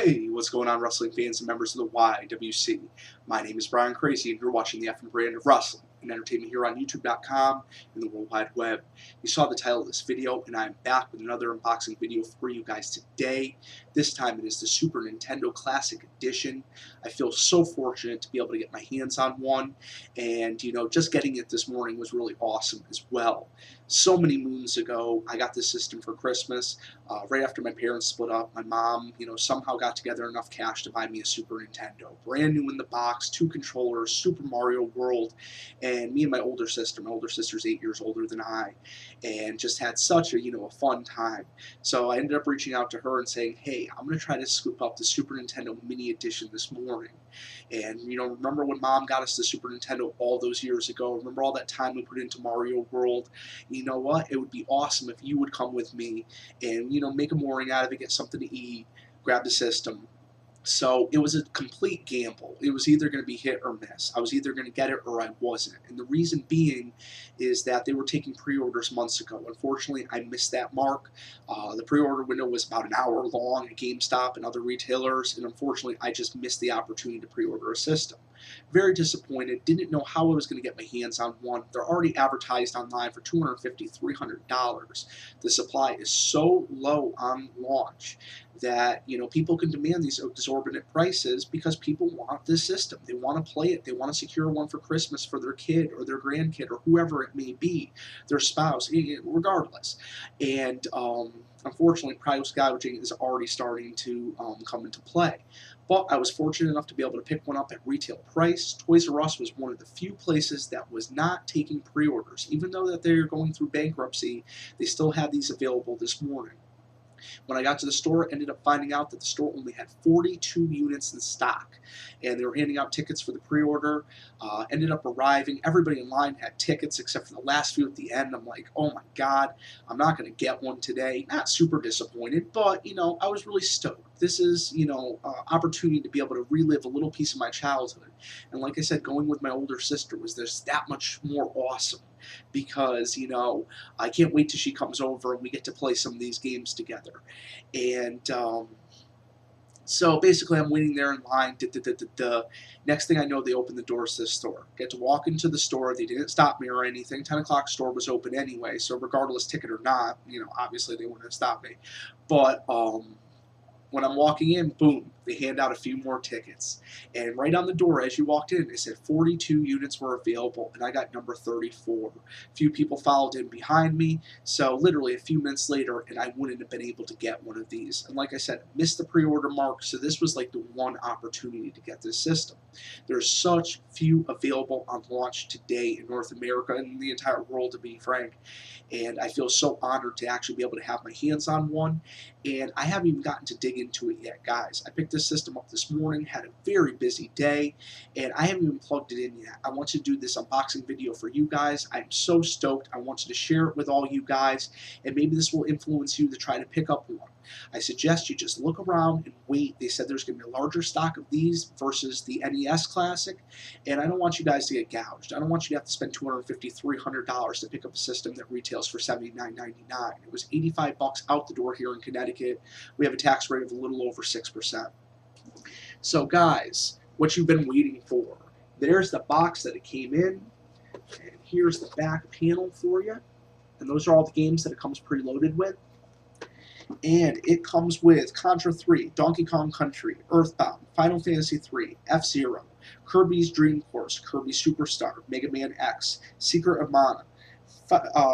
Hey, what's going on, wrestling fans and members of the YWC? My name is Brian Crazy, and you're watching the FM brand of wrestling and entertainment here on YouTube.com and the World Wide Web. You saw the title of this video, and I'm back with another unboxing video for you guys today. This time it is the Super Nintendo Classic Edition. I feel so fortunate to be able to get my hands on one, and just getting it this morning was really awesome as well. So many moons ago, I got this system for Christmas. Right after my parents split up, my mom, somehow got together enough cash to buy me a Super Nintendo. Brand new in the box, 2 controllers, Super Mario World, and me and my older sister's 8 years older than I, and just had such a fun time. So I ended up reaching out to her and saying, hey, I'm going to try to scoop up the Super Nintendo Mini Edition this morning. And, remember when Mom got us the Super Nintendo all those years ago? Remember all that time we put into Mario World? You know what? It would be awesome if you would come with me and, make a morning out of it, get something to eat, grab the system. So it was a complete gamble. It was either going to be hit or miss. I was either going to get it or I wasn't. And the reason being is that they were taking pre-orders months ago. Unfortunately, I missed that mark. The pre-order window was about an hour long at GameStop and other retailers, and unfortunately, I just missed the opportunity to pre-order a system. Very disappointed. Didn't know how I was going to get my hands on one. They're already advertised online for $250, $300. The supply is so low on launch that people can demand these exorbitant prices because people want this system. They want to play it. They want to secure one for Christmas for their kid or their grandkid or whoever it may be, their spouse, regardless. And unfortunately, price gouging is already starting to come into play. But I was fortunate enough to be able to pick one up at retail price. Toys R Us was one of the few places that was not taking pre-orders. Even though that they're going through bankruptcy, they still had these available this morning. When I got to the store, I ended up finding out that the store only had 42 units in stock, and they were handing out tickets for the pre-order. Ended up arriving. Everybody in line had tickets except for the last few at the end. I'm like, oh my God, I'm not going to get one today. Not super disappointed, but, I was really stoked. This is, opportunity to be able to relive a little piece of my childhood. And like I said, going with my older sister was just that much more awesome because, I can't wait till she comes over and we get to play some of these games together. And so basically, I'm waiting there in line. Next thing I know, they open the doors to the store. Get to walk into the store. They didn't stop me or anything. 10 o'clock store was open anyway, so regardless, ticket or not, obviously they wouldn't have stopped me. But when I'm walking in, boom, they hand out a few more tickets. And right on the door, as you walked in, it said 42 units were available, and I got number 34. A few people followed in behind me, so literally a few minutes later, and I wouldn't have been able to get one of these. And like I said, missed the pre-order mark, so this was like the one opportunity to get this system. There's such few available on launch today in North America and the entire world, to be frank. And I feel so honored to actually be able to have my hands on one. And I haven't even gotten to dig into it yet, guys. I picked this system up this morning, had a very busy day, and I haven't even plugged it in yet. I want to do this unboxing video for you guys. I'm so stoked. I want you to share it with all you guys, and maybe this will influence you to try to pick up one. I suggest you just look around and wait. They said there's going to be a larger stock of these versus the NES Classic, and I don't want you guys to get gouged. I don't want you to have to spend $250, $300 to pick up a system that retails for $79.99. It was $85 out the door here in Connecticut. We have a tax rate of a little over 6%. So guys, what you've been waiting for. There's the box that it came in, and here's the back panel for you. And those are all the games that it comes preloaded with. And it comes with Contra 3, Donkey Kong Country, Earthbound, Final Fantasy 3, F-Zero, Kirby's Dream Course, Kirby Superstar, Mega Man X, Secret of Mana,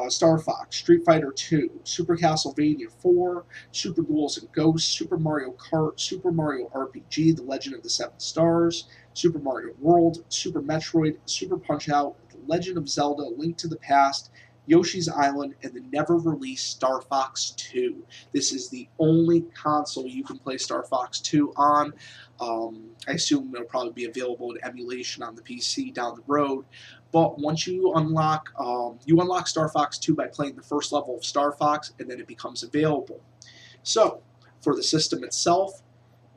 Star Fox, Street Fighter 2, Super Castlevania 4, Super Ghouls and Ghosts, Super Mario Kart, Super Mario RPG, The Legend of the Seven Stars, Super Mario World, Super Metroid, Super Punch-Out, The Legend of Zelda, Link to the Past, Yoshi's Island, and the never-released Star Fox 2. This is the only console you can play Star Fox 2 on. I assume it'll probably be available in emulation on the PC down the road. But once you unlock Star Fox 2 by playing the first level of Star Fox, and then it becomes available. So, for the system itself,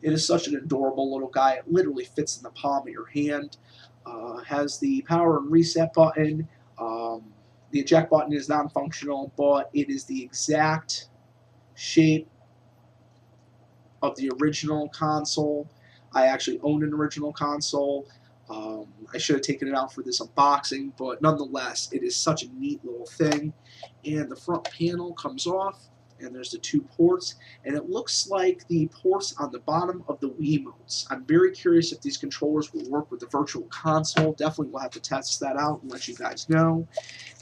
it is such an adorable little guy. It literally fits in the palm of your hand. Has the power and reset button. The eject button is non-functional, but it is the exact shape of the original console. I actually own an original console. I should have taken it out for this unboxing, but nonetheless, it is such a neat little thing. And the front panel comes off, and there's the two ports, and it looks like the ports on the bottom of the Wiimotes. I'm very curious if these controllers will work with the Virtual Console. Definitely will have to test that out and let you guys know.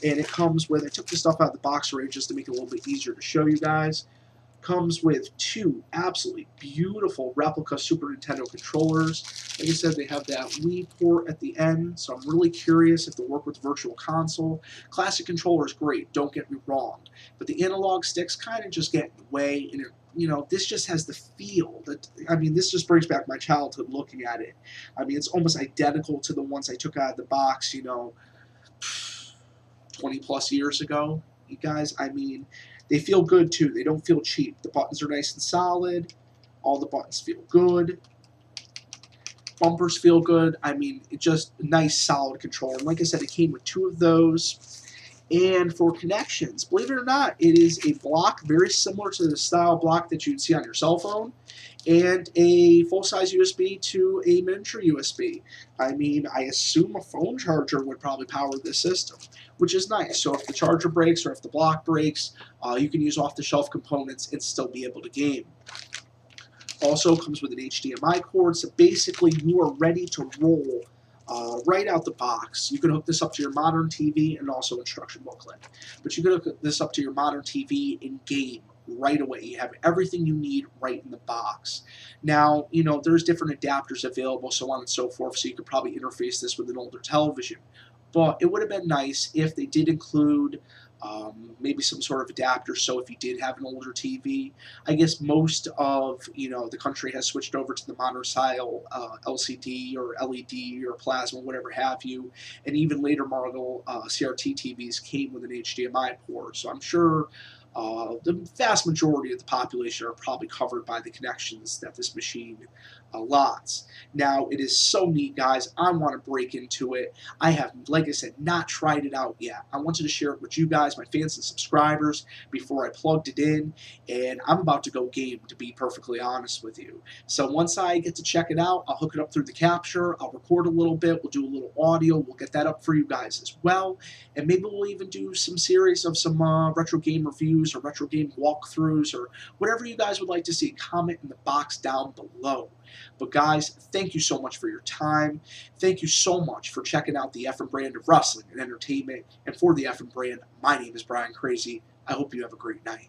And it comes with, I took the stuff out of the box already just to make it a little bit easier to show you guys. Comes with two absolutely beautiful replica Super Nintendo controllers. Like I said, they have that Wii port at the end, so I'm really curious if they'll work with the Virtual Console. Classic controller is great, don't get me wrong, but the analog sticks kind of just get in the way, and this just has the feel that, this just brings back my childhood looking at it. It's almost identical to the ones I took out of the box, 20 plus years ago, you guys. They feel good too. They don't feel cheap. The buttons are nice and solid. All the buttons feel good. Bumpers feel good. It's just a nice solid controller. And like I said, it came with two of those. And for connections, believe it or not, it is a block very similar to the style block that you'd see on your cell phone, and a full-size USB to a miniature USB. I assume a phone charger would probably power this system, which is nice. So if the charger breaks or if the block breaks, you can use off-the-shelf components and still be able to game. Also comes with an HDMI cord, so basically you are ready to roll right out the box. You can hook this up to your modern TV, and also instruction booklet. But you can hook this up to your modern TV and game right away. You have everything you need right in the box. Now, there's different adapters available, so on and so forth, so you could probably interface this with an older television. But it would have been nice if they did include maybe some sort of adapter, so if you did have an older TV. I guess most of the country has switched over to the modern style LCD or LED or plasma, whatever have you, and even later model CRT TVs came with an HDMI port, so I'm sure the vast majority of the population are probably covered by the connections that this machine allots. Now, it is so neat, guys. I want to break into it. I have, like I said, not tried it out yet. I wanted to share it with you guys, my fans and subscribers, before I plugged it in, and I'm about to go game, to be perfectly honest with you. So once I get to check it out, I'll hook it up through the capture, I'll record a little bit, we'll do a little audio, we'll get that up for you guys as well, and maybe we'll even do some series of some retro game reviews or retro game walkthroughs or whatever you guys would like to see. Comment in the box down below. But guys, thank you so much for your time. Thank you so much for checking out the Effin brand of wrestling and entertainment. And for the Effin brand, my name is Brian Crazy. I hope you have a great night.